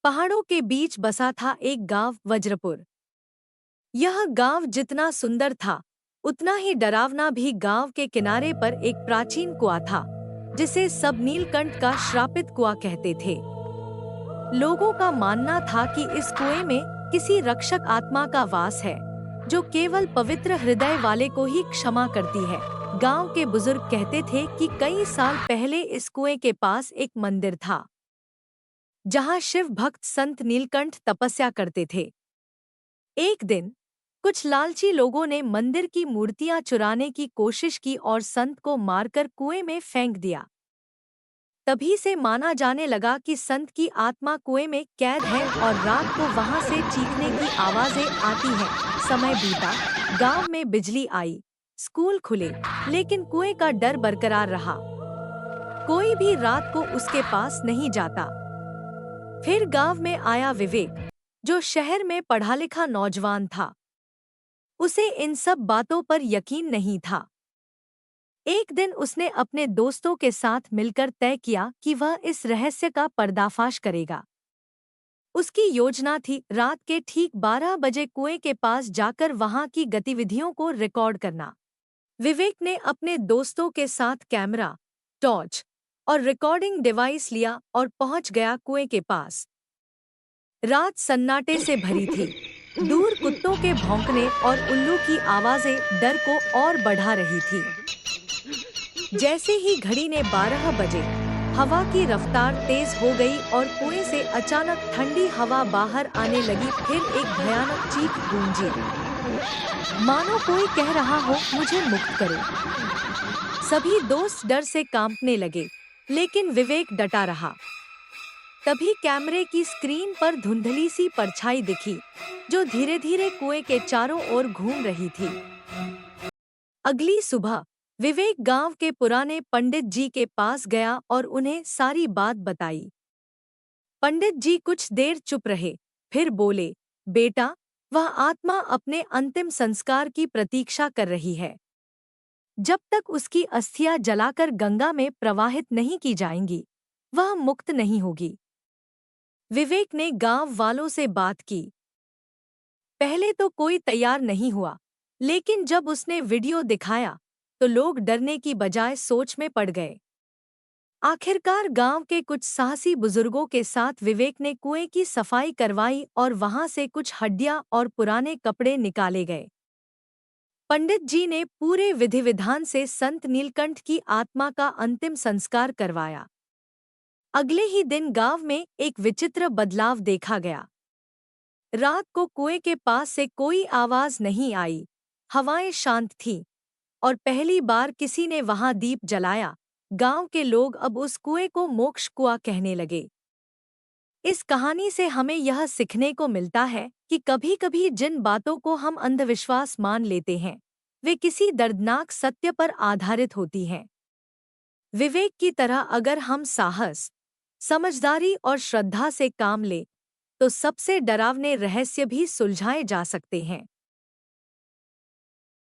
पहाड़ों के बीच बसा था एक गांव वज्रपुर। यह गांव जितना सुंदर था उतना ही डरावना भी। गांव के किनारे पर एक प्राचीन कुआं था जिसे सब नीलकंठ का श्रापित कुआं कहते थे। लोगों का मानना था कि इस कुएं में किसी रक्षक आत्मा का वास है जो केवल पवित्र हृदय वाले को ही क्षमा करती है। गांव के बुजुर्ग कहते थे कि कई साल पहले इस कुएं के पास एक मंदिर था जहां शिव भक्त संत नीलकंठ तपस्या करते थे। एक दिन कुछ लालची लोगों ने मंदिर की मूर्तियां चुराने की कोशिश की और संत को मारकर कुएं में फेंक दिया। तभी से माना जाने लगा कि संत की आत्मा कुएं में कैद है और रात को वहां से चीखने की आवाजें आती हैं। समय बीता, गांव में बिजली आई, स्कूल खुले, लेकिन कुएं का डर बरकरार रहा। कोई भी रात को उसके पास नहीं जाता। फिर गांव में आया विवेक, जो शहर में पढ़ा लिखा नौजवान था। उसे इन सब बातों पर यकीन नहीं था। एक दिन उसने अपने दोस्तों के साथ मिलकर तय किया कि वह इस रहस्य का पर्दाफाश करेगा। उसकी योजना थी रात के ठीक 12 बजे कुएं के पास जाकर वहां की गतिविधियों को रिकॉर्ड करना। विवेक ने अपने दोस्तों के साथ कैमरा, टॉर्च और रिकॉर्डिंग डिवाइस लिया और पहुंच गया कुएं के पास। रात सन्नाटे से भरी थी। दूर कुत्तों के भौंकने और उल्लू की आवाजें डर को और बढ़ा रही थी। जैसे ही घड़ी ने 12 बजे, हवा की रफ्तार तेज हो गई और कुएं से अचानक ठंडी हवा बाहर आने लगी। फिर एक भयानक चीख गूंजी, मानो कोई कह रहा हो, मुझे मुक्त करो। सभी दोस्त डर से कांपने लगे, लेकिन विवेक डटा रहा। तभी कैमरे की स्क्रीन पर धुंधली सी परछाई दिखी, जो धीरे धीरे कुएं के चारों ओर घूम रही थी। अगली सुबह विवेक गांव के पुराने पंडित जी के पास गया और उन्हें सारी बात बताई। पंडित जी कुछ देर चुप रहे, फिर बोले, बेटा, वह आत्मा अपने अंतिम संस्कार की प्रतीक्षा कर रही है। जब तक उसकी अस्थियां जलाकर गंगा में प्रवाहित नहीं की जाएंगी, वह मुक्त नहीं होगी। विवेक ने गांव वालों से बात की। पहले तो कोई तैयार नहीं हुआ, लेकिन जब उसने वीडियो दिखाया तो लोग डरने की बजाय सोच में पड़ गए। आखिरकार गांव के कुछ साहसी बुजुर्गों के साथ विवेक ने कुएं की सफाई करवाई और वहां से कुछ हड्डियां और पुराने कपड़े निकाले गए। पंडित जी ने पूरे विधि विधान से संत नीलकंठ की आत्मा का अंतिम संस्कार करवाया। अगले ही दिन गांव में एक विचित्र बदलाव देखा गया। रात को कुएं के पास से कोई आवाज नहीं आई, हवाएं शांत थीं और पहली बार किसी ने वहां दीप जलाया। गांव के लोग अब उस कुएं को मोक्ष कुआं कहने लगे। इस कहानी से हमें यह सीखने को मिलता है कि कभी-कभी जिन बातों को हम अंधविश्वास मान लेते हैं, वे किसी दर्दनाक सत्य पर आधारित होती हैं। विवेक की तरह अगर हम साहस, समझदारी और श्रद्धा से काम लें, तो सबसे डरावने रहस्य भी सुलझाए जा सकते हैं।